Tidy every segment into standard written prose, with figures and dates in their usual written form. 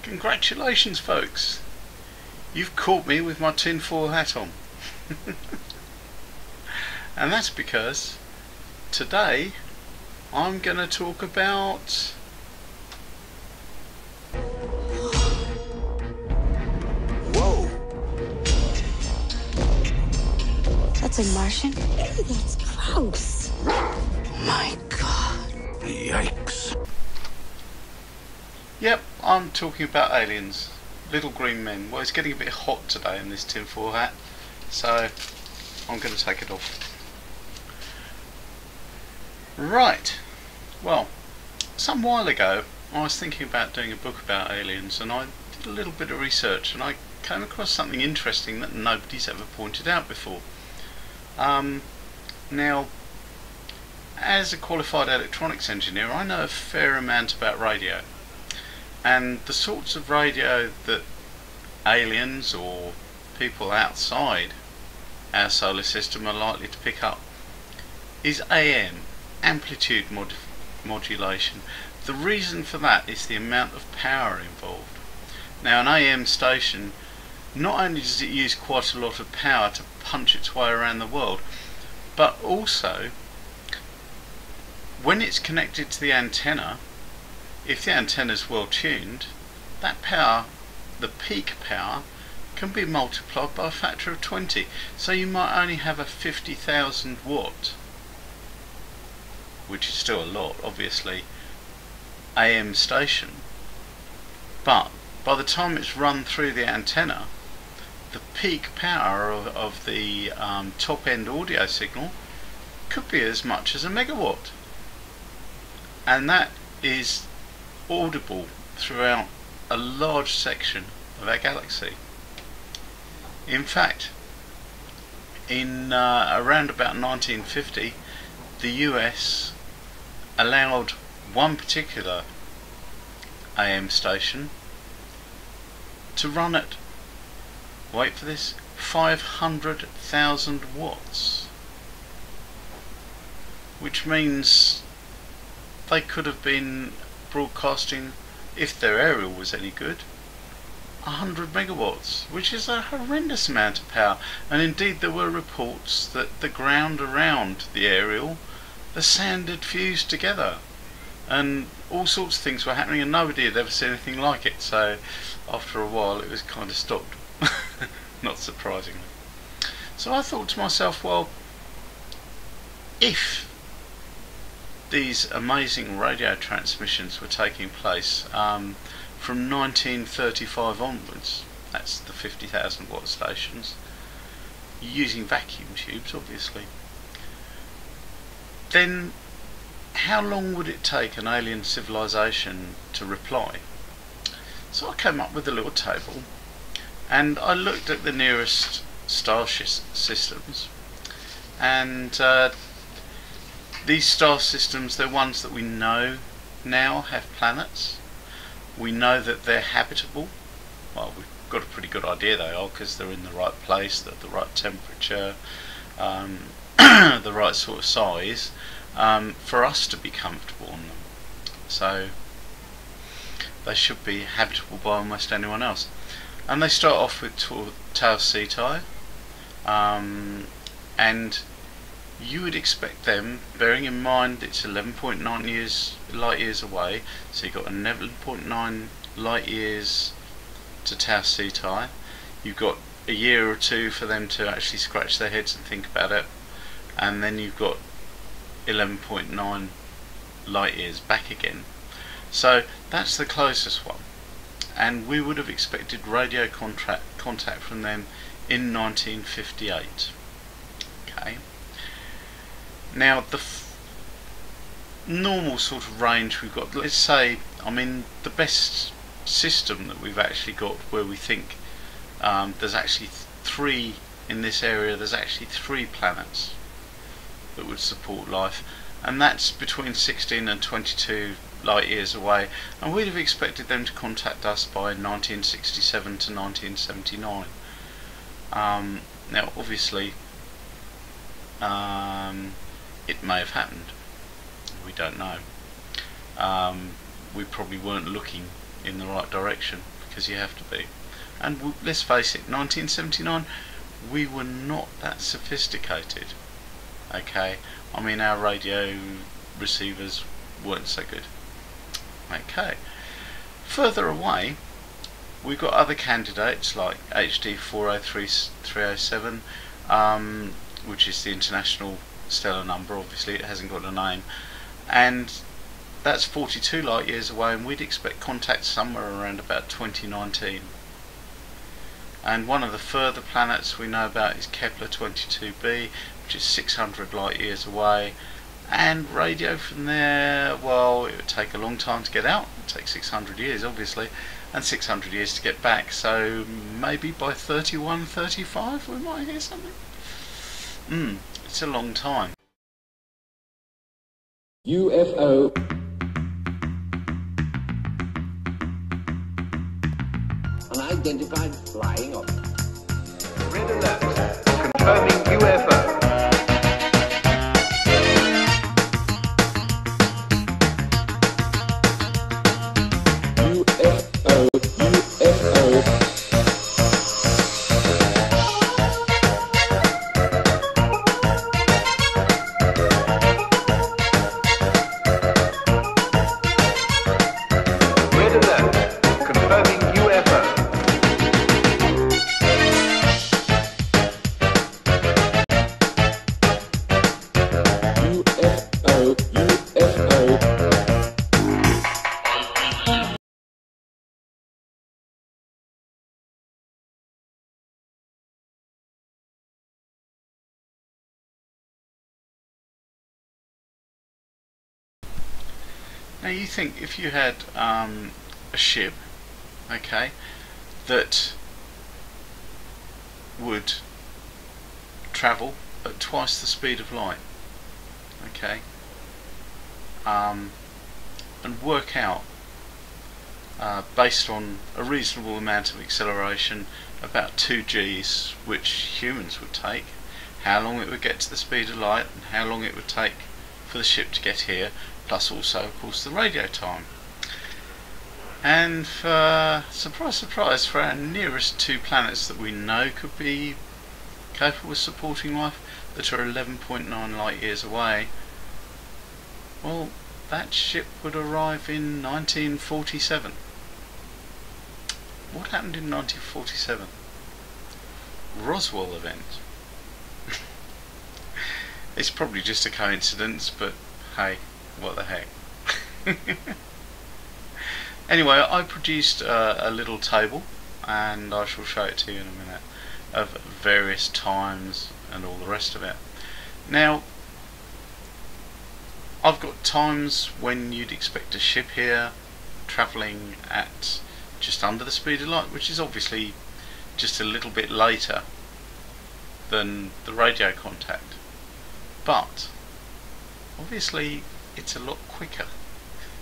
Congratulations folks, you've caught me with my tinfoil hat on. And that's because today I'm going to talk about Whoa! That's a Martian? Ew, that's gross. My God. Yikes. Yep, I'm talking about aliens, little green men. Well, it's getting a bit hot today in this tinfoil hat, so I'm going to take it off. Right, well, some while ago I was thinking about doing a book about aliens, and I did a little bit of research and I came across something interesting that nobody's ever pointed out before. Now, as a qualified electronics engineer, I know a fair amount about radio, and the sorts of radio that aliens or people outside our solar system are likely to pick up is AM, amplitude modulation. The reason for that is the amount of power involved. Now, an AM station, not only does it use quite a lot of power to punch its way around the world, but also when it's connected to the antenna, if the antenna is well tuned, that power, the peak power, can be multiplied by a factor of 20. So you might only have a 50,000 watt, which is still a lot, obviously, AM station, but by the time it's run through the antenna, the peak power of the top end audio signal could be as much as a megawatt, and that is audible throughout a large section of our galaxy. In fact, in around about 1950, the US allowed one particular AM station to run at, wait for this, 500,000 watts, which means they could have been broadcasting, if their aerial was any good, 100 megawatts, which is a horrendous amount of power. And indeed there were reports that the ground around the aerial, the sand had fused together and all sorts of things were happening, and nobody had ever seen anything like it. So after a while it was kind of stopped. Not surprisingly. So I thought to myself, well, if these amazing radio transmissions were taking place from 1935 onwards, that's the 50,000 watt stations, using vacuum tubes obviously, then how long would it take an alien civilization to reply? So I came up with a little table and I looked at the nearest star systems, and these star systems, they're ones that we know now have planets. We know that they're habitable. Well, we've got a pretty good idea they are, because they're in the right place, they're the right temperature, the right sort of size for us to be comfortable on them. So they should be habitable by almost anyone else. And they start off with Tau Ceti, and you would expect them, bearing in mind it's 11.9 light years away, so you've got 11.9 light years to Tau Ceti. You've got a year or two for them to actually scratch their heads and think about it, and then you've got 11.9 light years back again. So that's the closest one, and we would have expected radio contact from them in 1958. Okay. Now the normal sort of range we've got, let's say, I mean, the best system that we've actually got, where we think there's actually three in this area, there's actually 3 planets that would support life, and that's between 16 and 22 light years away, and we'd have expected them to contact us by 1967 to 1979. Now obviously it may have happened, we don't know. We probably weren't looking in the right direction. because you have to be. And let's face it, 1979, we were not that sophisticated. Okay, I mean our radio receivers weren't so good. Okay, further away we've got other candidates like HD 403307, which is the international stellar number. Obviously it hasn't got a name, and that's 42 light years away, and we'd expect contact somewhere around about 2019. And one of the further planets we know about is Kepler 22b, which is 600 light years away, and radio from there, well, it would take a long time to get out. It would take 600 years obviously, and 600 years to get back, so maybe by 31, 35 we might hear something. It's a long time. UFO. Unidentified flying object. Red alert. Confirming UFO. Now you think if you had a ship, okay, that would travel at twice the speed of light, okay, and work out based on a reasonable amount of acceleration, about 2 Gs, which humans would take, how long it would get to the speed of light and how long it would take for the ship to get here, plus also of course the radio time. And for, surprise surprise, for our nearest 2 planets that we know could be capable of supporting life, that are 11.9 light years away, well, that ship would arrive in 1947. What happened in 1947? Roswell event. It's probably just a coincidence, but hey, what the heck. Anyway, I produced a little table, and I shall show it to you in a minute, of various times and all the rest of it. Now, I've got times when you'd expect a ship here travelling at just under the speed of light, which is obviously just a little bit later than the radio contact, but obviously it's a lot quicker.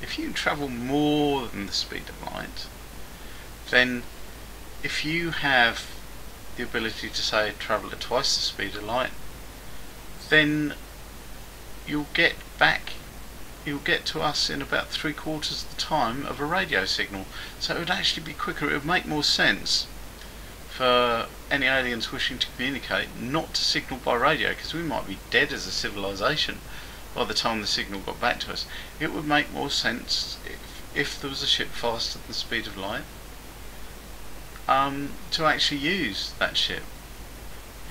If you travel more than the speed of light, then if you have the ability to say travel at twice the speed of light, then you'll get to us in about 3/4 of the time of a radio signal. So it would actually be quicker. It would make more sense for any aliens wishing to communicate not to signal by radio, because we might be dead as a civilization by the time the signal got back to us. It would make more sense if there was a ship faster than the speed of light, to actually use that ship.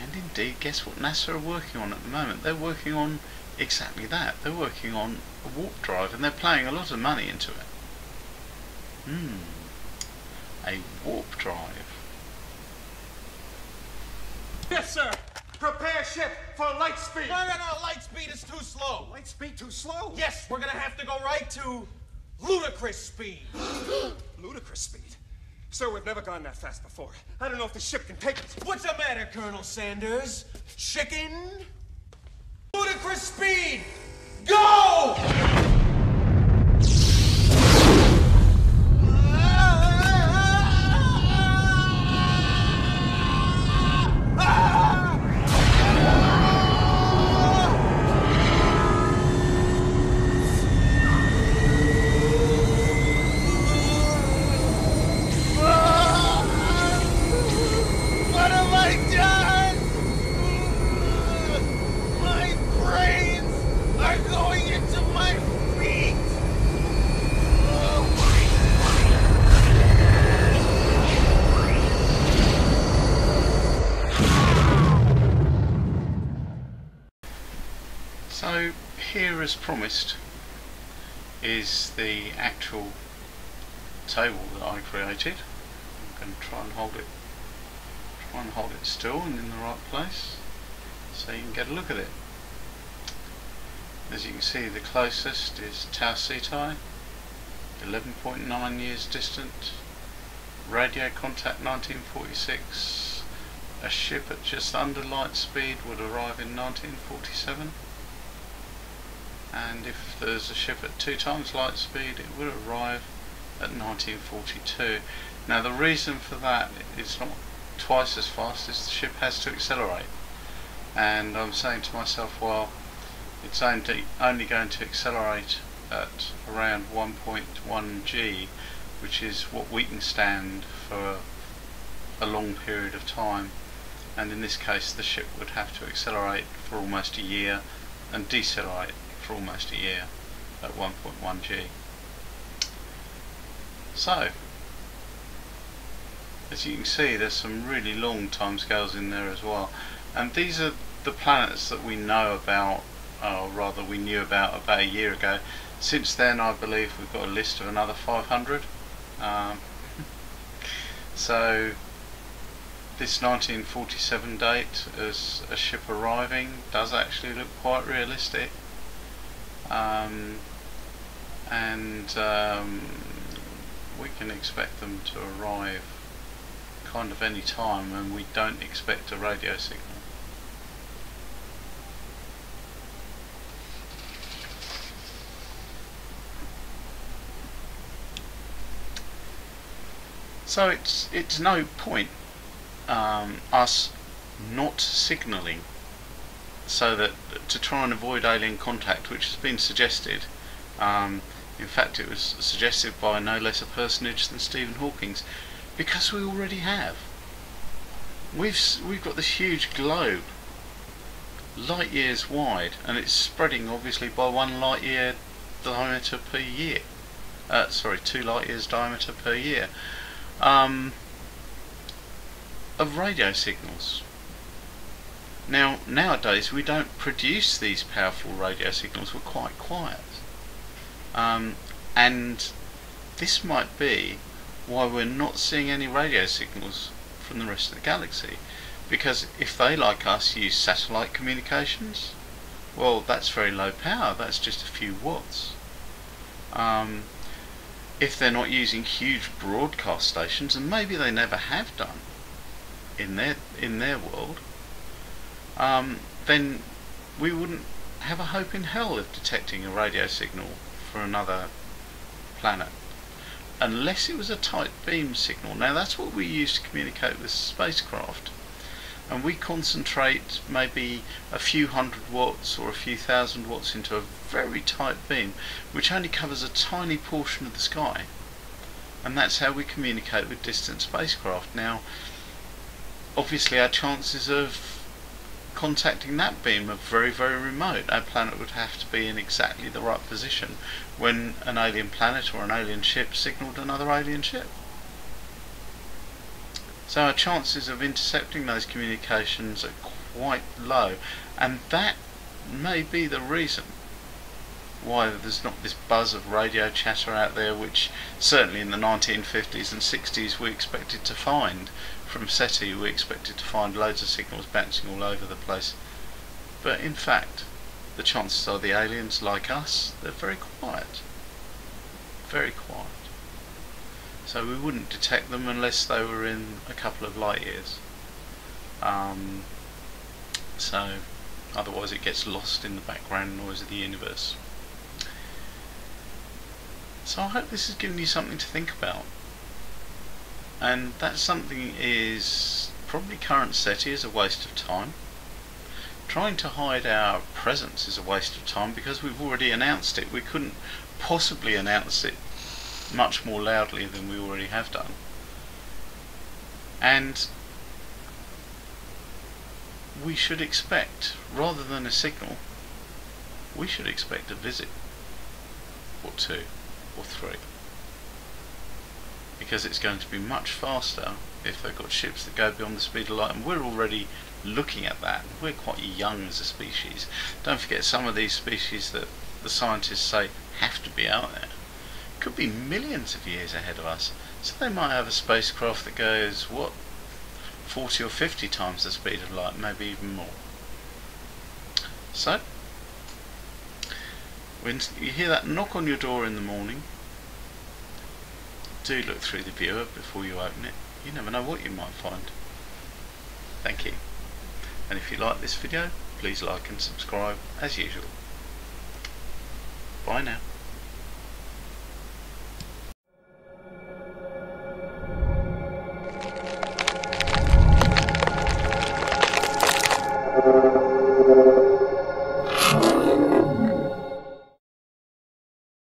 And indeed, guess what NASA are working on at the moment? They're working on exactly that. They're working on a warp drive, and they're playing a lot of money into it. A warp drive. Yes, sir. Prepare ship for light speed. No, light speed is too slow. Light speed too slow? Yes, we're gonna have to go right to ludicrous speed. Ludicrous speed? Sir, we've never gone that fast before. I don't know if the ship can take it. What's the matter, Colonel Sanders? Chicken? Ludicrous speed! Go! here, as promised, is the actual table that I created. I'm going to try and hold it still and in the right place so you can get a look at it. As you can see, the closest is Tau Seti, 11.9 years distant. Radio contact 1946. A ship at just under light speed would arrive in 1947. And if there's a ship at 2 times light speed, it would arrive at 1942. Now the reason for that is not twice as fast as the ship has to accelerate. And I'm saying to myself, well, it's only going to accelerate at around 1.1 g, which is what we can stand for a long period of time. And in this case, the ship would have to accelerate for almost a year and decelerate for almost a year at 1.1 g. So, as you can see, there's some really long timescales in there as well. And these are the planets that we know about, or rather we knew about a year ago. Since then, I believe we've got a list of another 500. So this 1947 date as a ship arriving does actually look quite realistic, and we can expect them to arrive kind of any time, and we don't expect a radio signal. So it's no point us not signalling, so that to try and avoid alien contact, which has been suggested. In fact, it was suggested by no less a personage than Stephen Hawking, because we already have. We've got this huge globe, light years wide, and it's spreading obviously by 1 light year diameter per year. 2 light years diameter per year. Of radio signals. Now, nowadays we don't produce these powerful radio signals, we're quite quiet. And this might be why we're not seeing any radio signals from the rest of the galaxy, because if they, like us, use satellite communications, well, that's very low power, that's just a few watts. If they're not using huge broadcast stations, and maybe they never have done in their world, then we wouldn't have a hope in hell of detecting a radio signal for another planet, unless it was a tight beam signal. Now that's what we use to communicate with spacecraft, and we concentrate maybe a few hundred watts or a few thousand watts into a very tight beam, which only covers a tiny portion of the sky, and that's how we communicate with distant spacecraft. Now obviously our chances of contacting that beam are very, very remote. Our planet would have to be in exactly the right position when an alien planet or an alien ship signalled another alien ship. So our chances of intercepting those communications are quite low, and that may be the reason why there's not this buzz of radio chatter out there, which certainly in the 1950s and 60s we expected to find. From Seti we expected to find loads of signals bouncing all over the place, but in fact the chances are the aliens, like us, they're very quiet, very quiet. So we wouldn't detect them unless they were in a couple of light years. So otherwise it gets lost in the background noise of the universe. So I hope this has given you something to think about. And that something is probably current Seti is a waste of time. Trying to hide our presence is a waste of time, because we've already announced it. We couldn't possibly announce it much more loudly than we already have done. And we should expect, rather than a signal, we should expect a visit, or 2, or 3. Because it's going to be much faster if they've got ships that go beyond the speed of light, and we're already looking at that. We're quite young as a species. Don't forget, some of these species that the scientists say have to be out there could be millions of years ahead of us. So they might have a spacecraft that goes, what, 40 or 50 times the speed of light, maybe even more. So, when you hear that knock on your door in the morning, do look through the viewer before you open it. You never know what you might find. Thank you. And if you like this video, please like and subscribe as usual. Bye now.